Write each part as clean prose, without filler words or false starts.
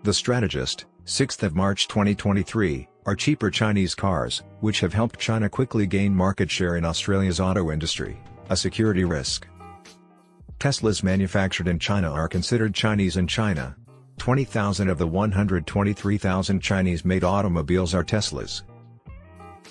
The Strategist, 6th of March 2023, are cheaper Chinese cars, which have helped China quickly gain market share in Australia's auto industry, a security risk. Teslas manufactured in China are considered Chinese in China. 20,000 of the 123,000 Chinese-made automobiles are Teslas.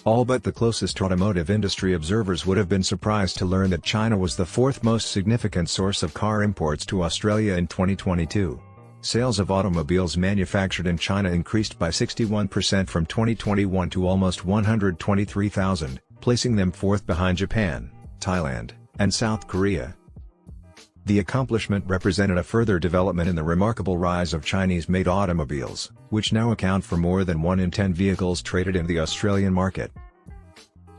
All but the closest automotive industry observers would have been surprised to learn that China was the fourth most significant source of car imports to Australia in 2022. Sales of automobiles manufactured in China increased by 61% from 2021 to almost 123,000, placing them fourth behind Japan, Thailand, and South Korea. The accomplishment represented a further development in the remarkable rise of Chinese-made automobiles, which now account for more than 1 in 10 vehicles traded in the Australian market.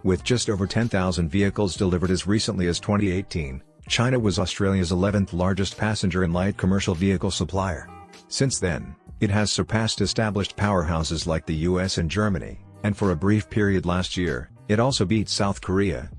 With just over 10,000 vehicles delivered as recently as 2018, China was Australia's 11th largest passenger and light commercial vehicle supplier. Since then, it has surpassed established powerhouses like the US and Germany, and for a brief period last year, it also beat South Korea.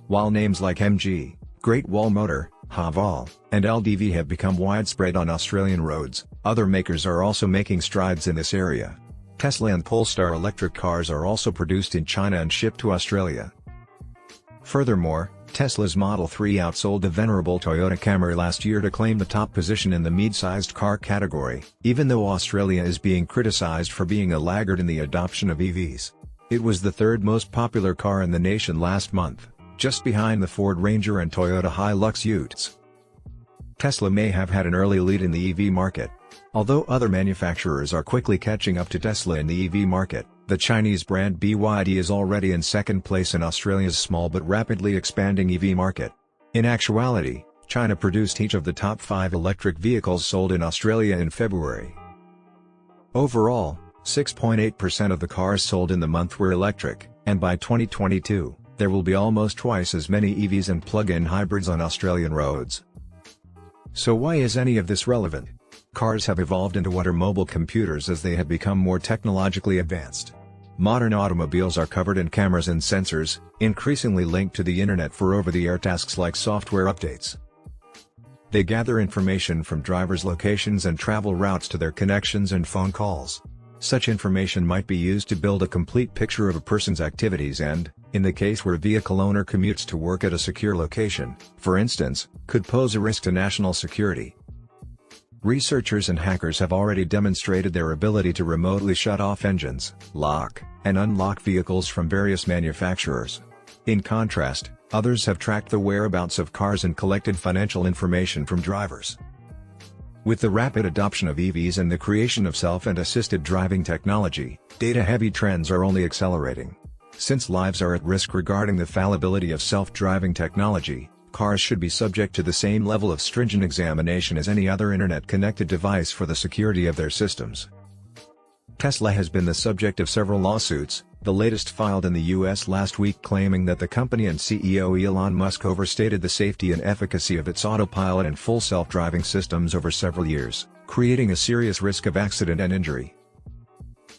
While names like MG, Great Wall Motor, Haval, and LDV have become widespread on Australian roads, other makers are also making strides in this area. Tesla and Polestar electric cars are also produced in China and shipped to Australia. Furthermore, Tesla's Model 3 outsold the venerable Toyota Camry last year to claim the top position in the mid-sized car category, even though Australia is being criticized for being a laggard in the adoption of EVs. It was the third most popular car in the nation last month, just behind the Ford Ranger and Toyota Hilux Utes. Tesla may have had an early lead in the EV market. Although other manufacturers are quickly catching up to Tesla in the EV market, the Chinese brand BYD is already in second place in Australia's small but rapidly expanding EV market. In actuality, China produced each of the top 5 electric vehicles sold in Australia in February. Overall, 6.8% of the cars sold in the month were electric, and by 2022, there will be almost twice as many EVs and plug-in hybrids on Australian roads. So why is any of this relevant? Cars have evolved into what are mobile computers as they have become more technologically advanced. Modern automobiles are covered in cameras and sensors, increasingly linked to the internet for over-the-air tasks like software updates. They gather information from drivers' locations and travel routes to their connections and phone calls. Such information might be used to build a complete picture of a person's activities and, in the case where a vehicle owner commutes to work at a secure location, for instance, could pose a risk to national security. Researchers and hackers have already demonstrated their ability to remotely shut off engines, lock, and unlock vehicles from various manufacturers. In contrast, others have tracked the whereabouts of cars and collected financial information from drivers. With the rapid adoption of EVs and the creation of self- and assisted driving technology, data-heavy trends are only accelerating. Since lives are at risk regarding the fallibility of self-driving technology, cars should be subject to the same level of stringent examination as any other internet-connected device for the security of their systems. Tesla has been the subject of several lawsuits, the latest filed in the US last week claiming that the company and CEO Elon Musk overstated the safety and efficacy of its autopilot and full self-driving systems over several years, creating a serious risk of accident and injury.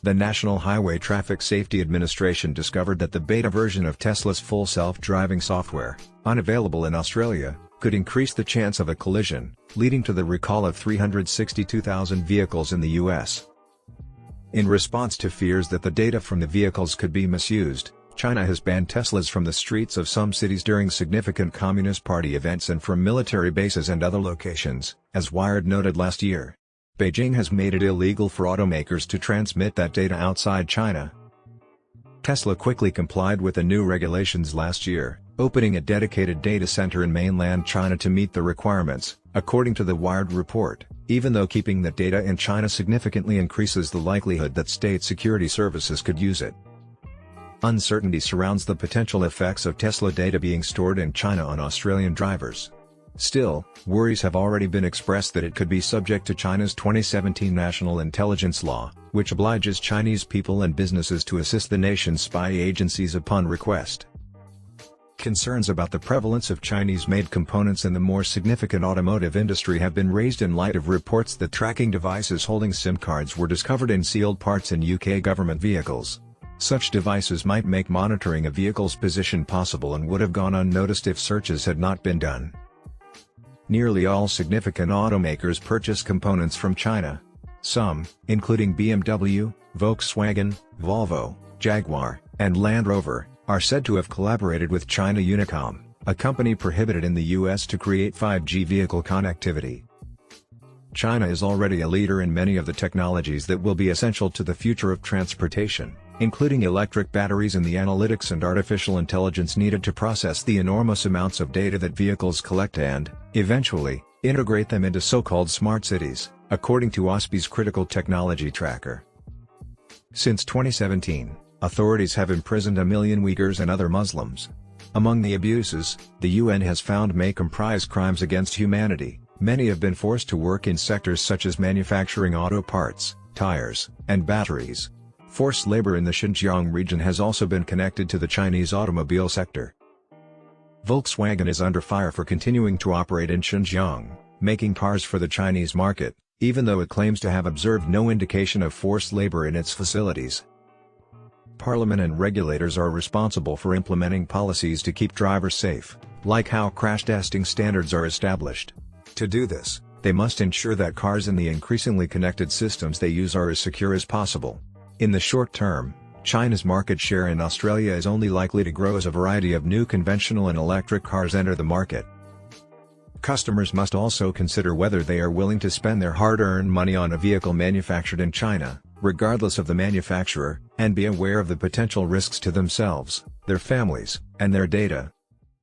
The National Highway Traffic Safety Administration discovered that the beta version of Tesla's full self-driving software, unavailable in Australia, could increase the chance of a collision, leading to the recall of 362,000 vehicles in the US. In response to fears that the data from the vehicles could be misused, China has banned Teslas from the streets of some cities during significant Communist Party events and from military bases and other locations, as Wired noted last year. Beijing has made it illegal for automakers to transmit that data outside China. Tesla quickly complied with the new regulations last year, opening a dedicated data center in mainland China to meet the requirements, according to the Wired report, even though keeping that data in China significantly increases the likelihood that state security services could use it. Uncertainty surrounds the potential effects of Tesla data being stored in China on Australian drivers. Still, worries have already been expressed that it could be subject to China's 2017 National Intelligence Law, which obliges Chinese people and businesses to assist the nation's spy agencies upon request. Concerns about the prevalence of Chinese-made components in the more significant automotive industry have been raised in light of reports that tracking devices holding SIM cards were discovered in sealed parts in UK government vehicles. Such devices might make monitoring a vehicle's position possible and would have gone unnoticed if searches had not been done. Nearly all significant automakers purchase components from China. Some, including BMW, Volkswagen, Volvo, Jaguar, and Land Rover, are said to have collaborated with China Unicom, a company prohibited in the US to create 5G vehicle connectivity. China is already a leader in many of the technologies that will be essential to the future of transportation, including electric batteries and the analytics and artificial intelligence needed to process the enormous amounts of data that vehicles collect and, eventually, integrate them into so-called smart cities, according to OSPI's Critical Technology Tracker. Since 2017, authorities have imprisoned 1 million Uyghurs and other Muslims. Among the abuses, the UN has found may comprise crimes against humanity. Many have been forced to work in sectors such as manufacturing auto parts, tires, and batteries. Forced labor in the Xinjiang region has also been connected to the Chinese automobile sector. Volkswagen is under fire for continuing to operate in Xinjiang, making cars for the Chinese market, even though it claims to have observed no indication of forced labor in its facilities. Parliament and regulators are responsible for implementing policies to keep drivers safe, like how crash testing standards are established. To do this, they must ensure that cars in the increasingly connected systems they use are as secure as possible. In the short term, China's market share in Australia is only likely to grow as a variety of new conventional and electric cars enter the market. Customers must also consider whether they are willing to spend their hard-earned money on a vehicle manufactured in China, regardless of the manufacturer, and be aware of the potential risks to themselves, their families, and their data.